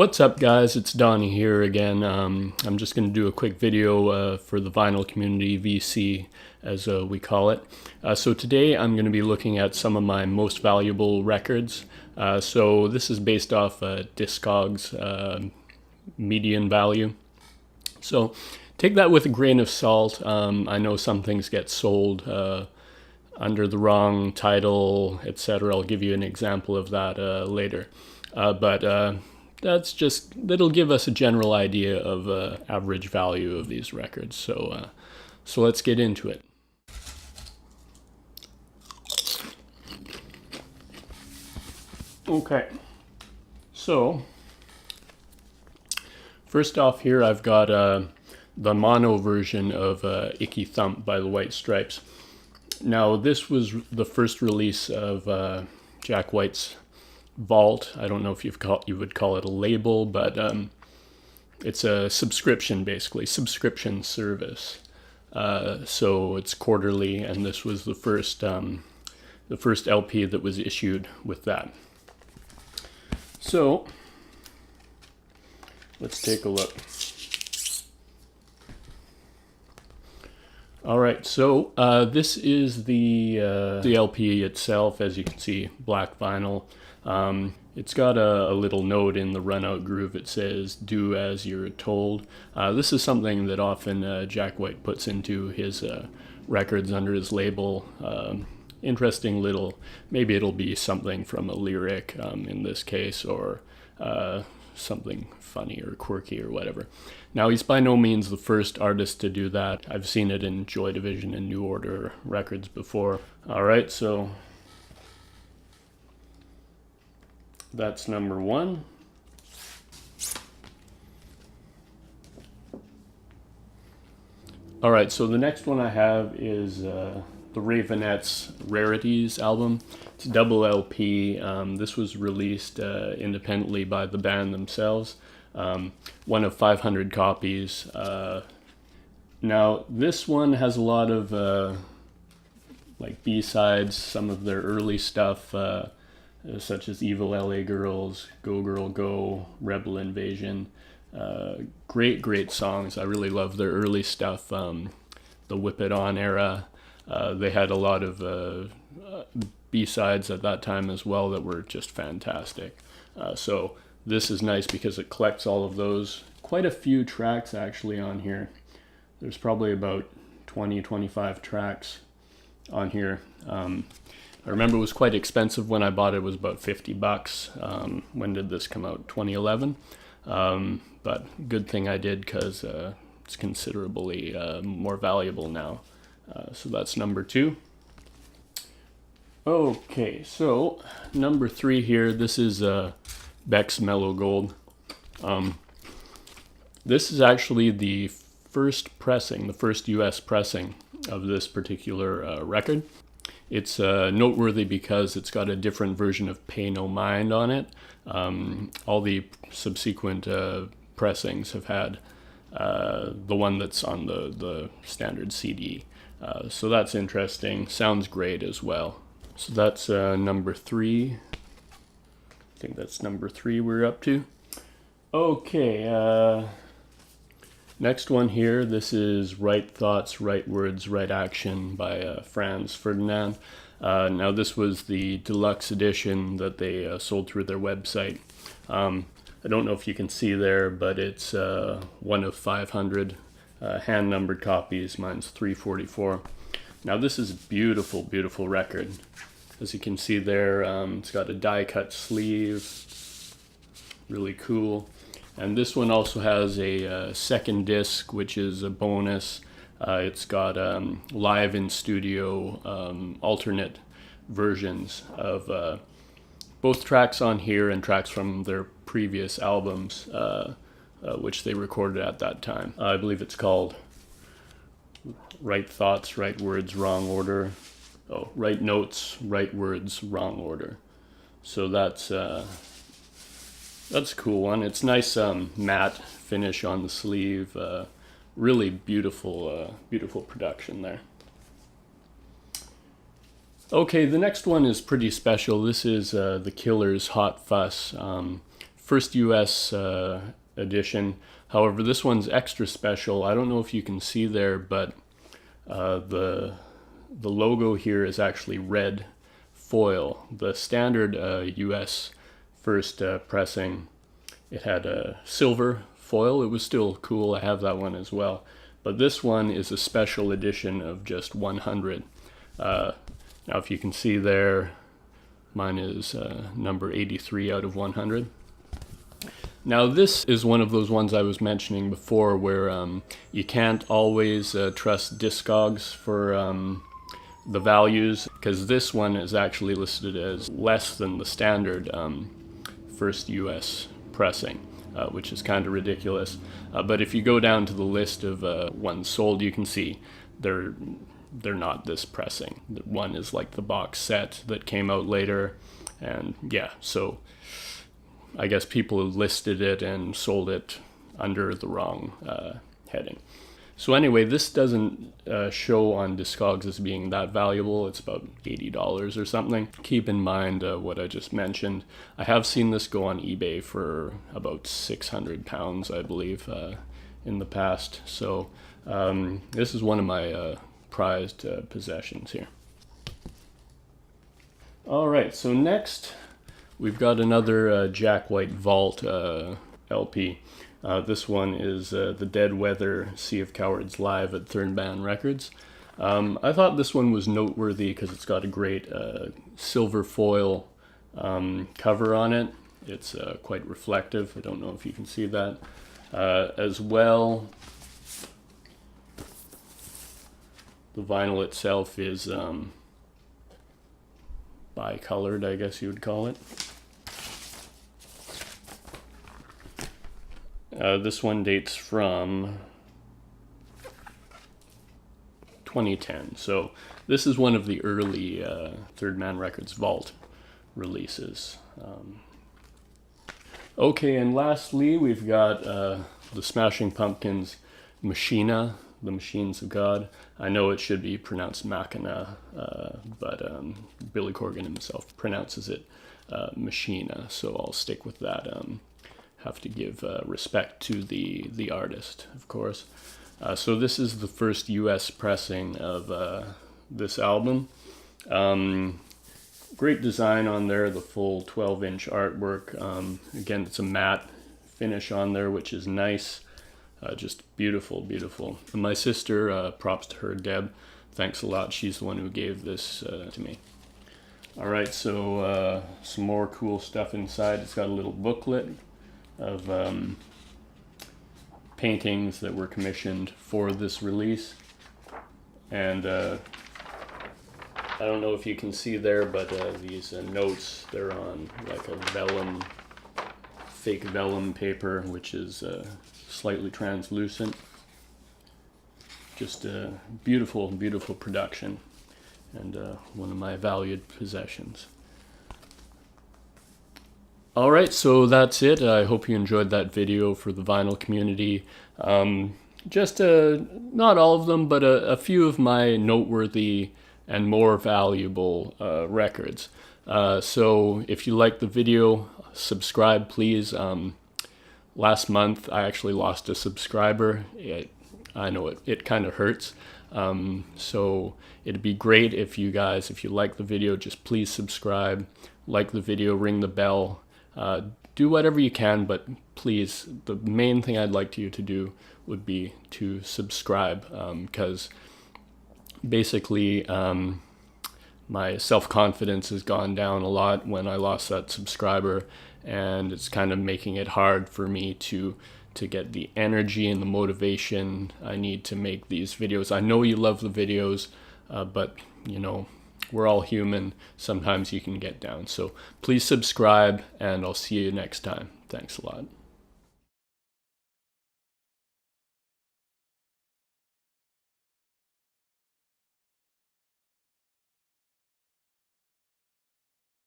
What's up, guys? It's Donnie here again. I'm just going to do a quick video for the vinyl community, VC as we call it. So today I'm going to be looking at some of my most valuable records. So this is based off Discogs median value. So take that with a grain of salt. I know some things get sold under the wrong title, etc. I'll give you an example of that later. That'll give us a general idea of average value of these records. So let's get into it. Okay, so first off here I've got the mono version of Icky, Thump by the White Stripes. Now this was the first release of Jack White's Vault. I don't know if you would call it a label, but it's a subscription, basically subscription service. So it's quarterly, and this was the first LP that was issued with that. So let's take a look. All right, so this is the LP itself, as you can see, black vinyl. It's got a little note in the run-out groove. It says, "Do as you're told." This is something that often Jack White puts into his records under his label. Interesting little, maybe it'll be something from a lyric in this case, or something funny or quirky or whatever. Now, he's by no means the first artist to do that. I've seen it in Joy Division and New Order records before. All right, so that's number one. All right, so the next one I have is the Ravenettes Rarities album. It's a double LP. This was released independently by the band themselves. One of 500 copies. Now, this one has a lot of like B-sides, some of their early stuff, such as Evil LA Girls, Go Girl Go, Rebel Invasion. Great songs. I really love their early stuff, the Whip It On era. They had a lot of B-sides at that time as well that were just fantastic. So this is nice because it collects all of those. Quite a few tracks actually on here. There's probably about 20-25 tracks on here. I remember it was quite expensive when I bought it. It was about $50. When did this come out? 2011. But good thing I did, because it's considerably more valuable now. So that's number two. Okay, so number three here, this is Beck's Mellow Gold. This is actually the first pressing, the first US pressing of this particular record. It's noteworthy because it's got a different version of Pay No Mind on it. All the subsequent pressings have had the one that's on the standard CD. So that's interesting. Sounds great as well. So that's number three. I think that's number three we're up to. Okay, next one here. This is Right Thoughts, Right Words, Right Action by Franz Ferdinand. Now this was the deluxe edition that they sold through their website. I don't know if you can see there, but it's one of 500 hand-numbered copies. Mine's 344. Now this is a beautiful, beautiful record. As you can see there, it's got a die-cut sleeve. Really cool. And this one also has a second disc, which is a bonus. It's got live in studio alternate versions of both tracks on here and tracks from their previous albums, which they recorded at that time. I believe it's called Right Thoughts, Right Words, Wrong Order. Oh, Right Notes, Right Words, Wrong Order. So that's a cool one. It's nice matte finish on the sleeve. Really beautiful, beautiful production there. Okay, the next one is pretty special. This is The Killer's Hot Fuss. first US edition. However, this one's extra special. I don't know if you can see there, but the logo here is actually red foil. The standard US first pressing, it had a silver foil. It was still cool. I have that one as well. But this one is a special edition of just 100. Now if you can see there, mine is number 83 out of 100. Now this is one of those ones I was mentioning before where you can't always trust Discogs for the values, because this one is actually listed as less than the standard first US pressing, which is kind of ridiculous. But if you go down to the list of ones sold, you can see they're not this pressing. One is like the box set that came out later, and yeah, so I guess people listed it and sold it under the wrong heading. So anyway, this doesn't show on Discogs as being that valuable. It's about $80 or something. Keep in mind what I just mentioned. I have seen this go on eBay for about £600, I believe, in the past. So this is one of my prized possessions here. All right, so next we've got another Jack White Vault LP. This one is the Dead Weather Sea of Cowards live at Third Man Records. I thought this one was noteworthy because it's got a great silver foil cover on it. It's quite reflective. I don't know if you can see that. As well, the vinyl itself is bicolored, I guess you would call it. This one dates from 2010. So this is one of the early Third Man Records Vault releases. Okay, and lastly, we've got the Smashing Pumpkins Machina, the Machines of God. I know it should be pronounced Machina, but Billy Corgan himself pronounces it Machina, so I'll stick with that. Have to give respect to the artist, of course. So this is the first US pressing of this album. Great design on there, the full 12-inch artwork. Again, it's a matte finish on there, which is nice. Just beautiful, beautiful. And my sister, props to her, Deb. Thanks a lot. She's the one who gave this to me. All right, so some more cool stuff inside. It's got a little booklet of paintings that were commissioned for this release. And I don't know if you can see there, but these notes, they're on like a vellum, fake vellum paper, which is slightly translucent. Just a beautiful, beautiful production, and one of my valued possessions. Alright, so that's it. I hope you enjoyed that video for the vinyl community. Just not all of them, but a few of my noteworthy and more valuable records. So if you like the video, subscribe please. Last month I actually lost a subscriber. I know it kind of hurts. So it'd be great if you guys, if you like the video, just please subscribe, like the video, ring the bell. Do whatever you can, but please, the main thing I'd like you to do would be to subscribe, because basically my self-confidence has gone down a lot when I lost that subscriber, and it's kind of making it hard for me to get the energy and the motivation I need to make these videos. I know you love the videos, but you know, we're all human. Sometimes you can get down. So please subscribe, and I'll see you next time. Thanks a lot.